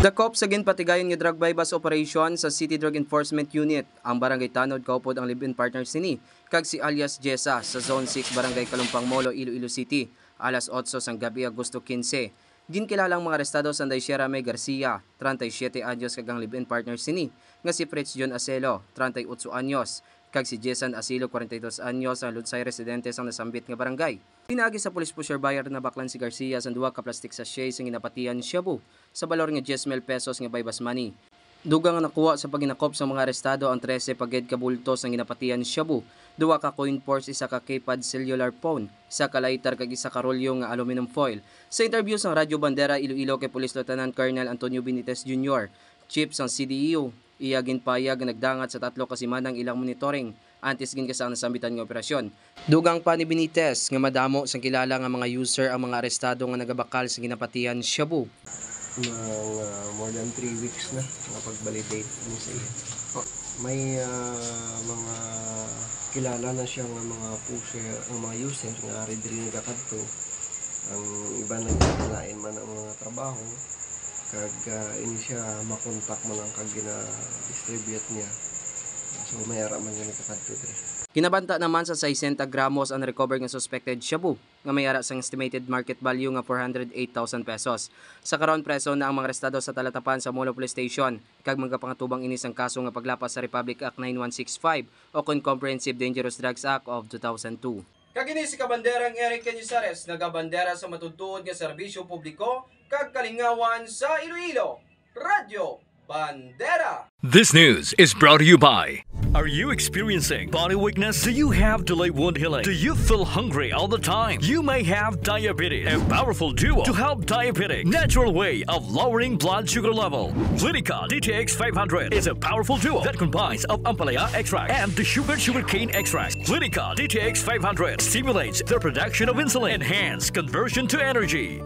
Dakop sa ginpatigayon nga drug bypass operation sa City Drug Enforcement Unit. Ang barangay Tanod kaupod ang live-in partner sini kag si alias Jessa sa Zone 6 Barangay Kalumpang Molo, Iloilo City, alas 8 sang gabi Agosto 15. Ginkilalang mga arestado sa Sierra May Garcia, 37 anyos kag ang live-in partner sini nga si Fritz John Acelo, 38 anyos, kag si Jason Asilo, 42 anyos, ang Ludsay residente sa nasambit nga barangay. Pinagi sa police pusher buyer na baklan si Garcia sa duwa ka plastic sachet sa ginapatian shabu sa balor nga 10,000 pesos nga bypass money. Dugang nga nakuha sa paginakop sa mga arestado ang 13 paged kabultos ng ginapatian shabu, duwa ka coin purse, isa ka keypad cellular phone, isa ka lighter kag isa ka rolyo nga aluminum foil. Sa interview sa Radyo Bandera Iloilo kay Police Lieutenant Colonel Antonio Benitez Jr., chief sang CDEO, iya ginpayag nga nagdangat sa 3 kasimanang ilang monitoring antes gin kasang nasambitan nga operasyon. Dugang pa ni Benitez nga madamo sang kilala nga mga user ang mga arestado nga nagabakal sa ginapatian shabu. More than 3 weeks na napag-validate mo sa iya. May mga kilala na siya nga mga pusher, ang mga user nga diri nagakadto. Ang iba nagkakalain man ang mga trabaho kag ini siya makontak mo lang kag gina-distribute niya. So mayara man yung nagkakadto diri. Kinabanta naman sa 60 gramos ang recover nga suspected shabu nga may ara sang estimated market value nga 408,000 pesos. Sa karon preso na ang mga arestado sa talatapan sa Molo Police Station kag magkapangatubang inis ang kaso nga paglapas sa Republic Act 9165 o Comprehensive Dangerous Drugs Act of 2002. Kagini si Kabanderang Eric Canizares nagabandera sa matudtuod nga serbisyo publiko kag kalingawan sa Iloilo. Radyo Bandera. This news is brought to you by. Are you experiencing body weakness? Do you have delayed wound healing? Do you feel hungry all the time? You may have diabetes. A powerful duo to help diabetic. Natural way of lowering blood sugar level. Clinica DTX 500 is a powerful duo that combines of ampalaya extract and the sugarcane extract. Clinica DTX 500 stimulates the production of insulin, enhance conversion to energy.